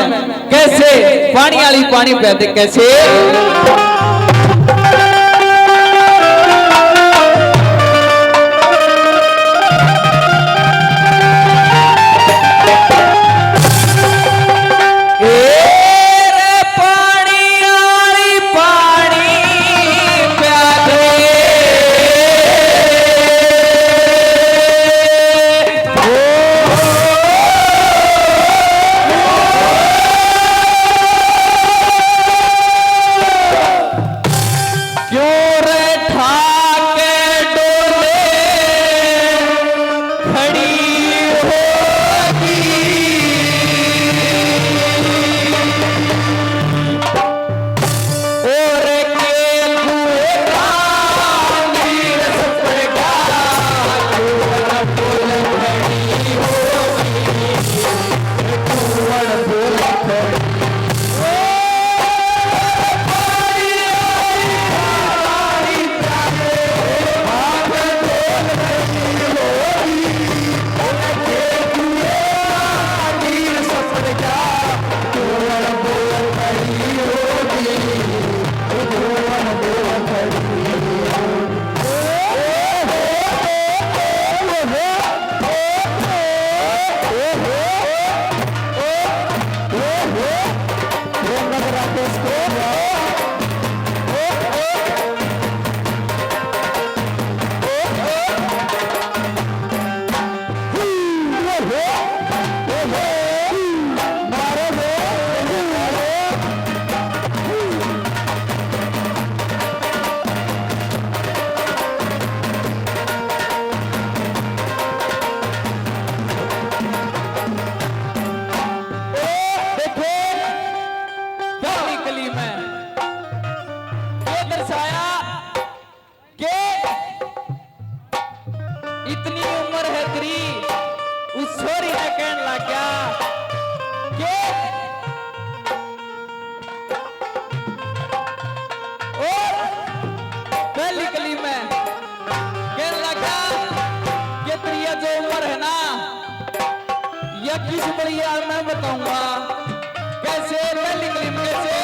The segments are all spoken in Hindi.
में कैसे पानी वाली पानी पीते कैसे इतनी उम्र है तेरी उस छोरी ने कहने लग गया कि और पहली गली में कहने लगा कि तेरी जो उम्र है ना यह किस बड़ी यार मैं बताऊंगा कैसे पहली गली में कैसे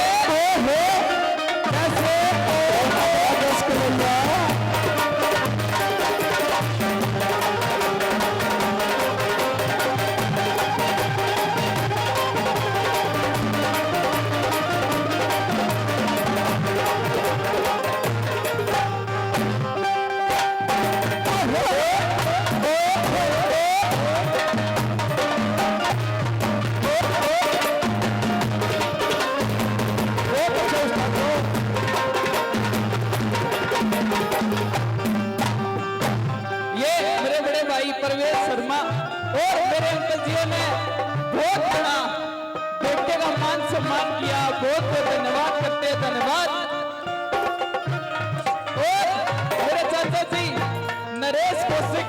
परवेश शर्मा और मेरे अंकल जी ने बहुत बड़ा बेटे का मान सम्मान किया बहुत बहुत धन्यवाद करते हैं धन्यवाद और मेरे चाचा जी नरेश कौशिक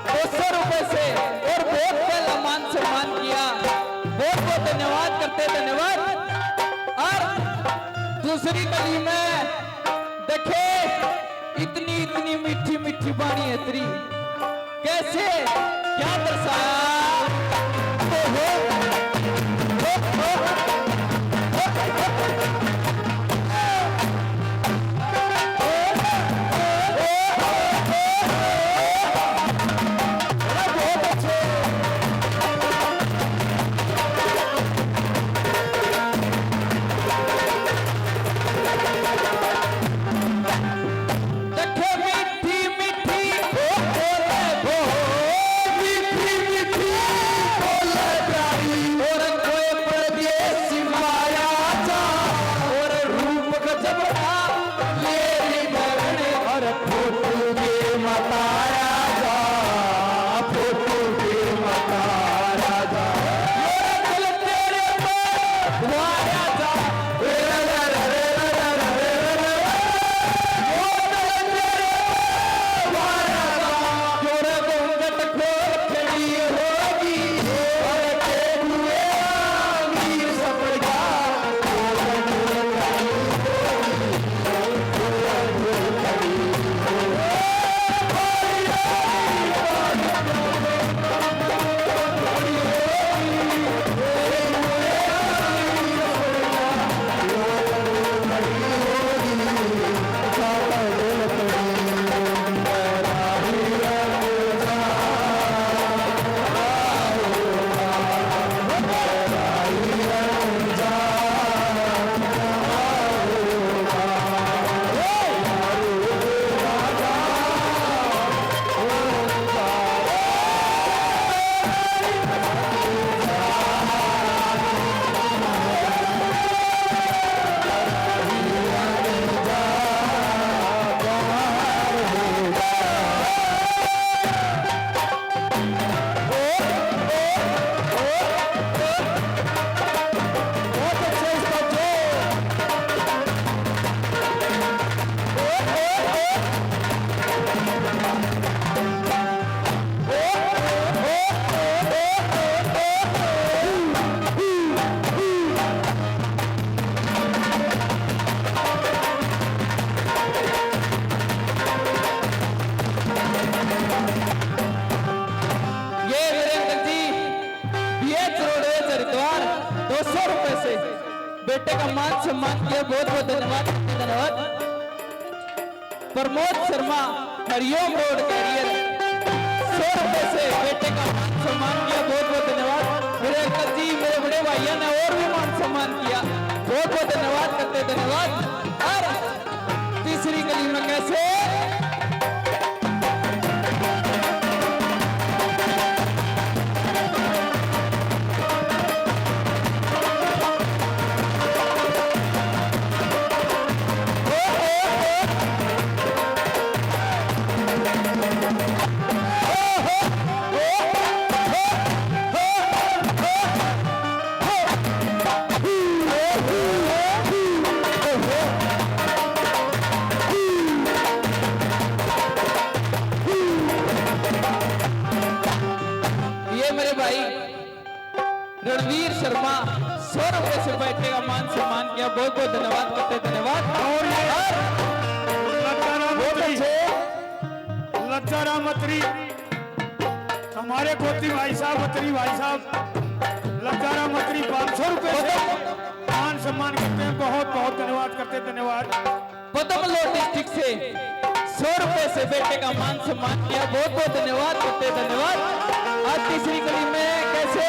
200 रुपए से और बहुत पहला मान सम्मान किया बहुत बहुत धन्यवाद करते धन्यवाद और दूसरी गली में देखे इतनी इतनी मीठी मीठी बाणी है तेरी कैसे क्या दर्शाया मीठी मीठी 200 रुपए से बेटे का मान सम्मान किया, बहुत बहुत धन्यवाद। धन्यवाद। प्रमोद शर्मा हरिओम रोड कैरियर 100 रुपए से बेटे का मान सम्मान किया, बहुत बहुत धन्यवाद। मेरे अंकल जी मेरे बड़े भैया ने और भी मान सम्मान किया, बहुत बहुत धन्यवाद करते धन्यवाद। और तीसरी गली में कैसे रणवीर शर्मा 100 रुपए से बैठे का मान सम्मान किया, बहुत बहुत धन्यवाद करते धन्यवाद। और लज्जाराम मत्री हमारे गोती भाई साहब, मत्री भाई साहब लज्जाराम मत्री 500 रुपए से मान सम्मान करते हैं, बहुत बहुत धन्यवाद करते धन्यवाद। पदमलो डिस्ट्रिक्ट से 100 रुपए से बेटे का मान सम्मान किया, बहुत बहुत धन्यवाद करते धन्यवाद। आज तीसरी गली में कैसे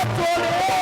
छोड़े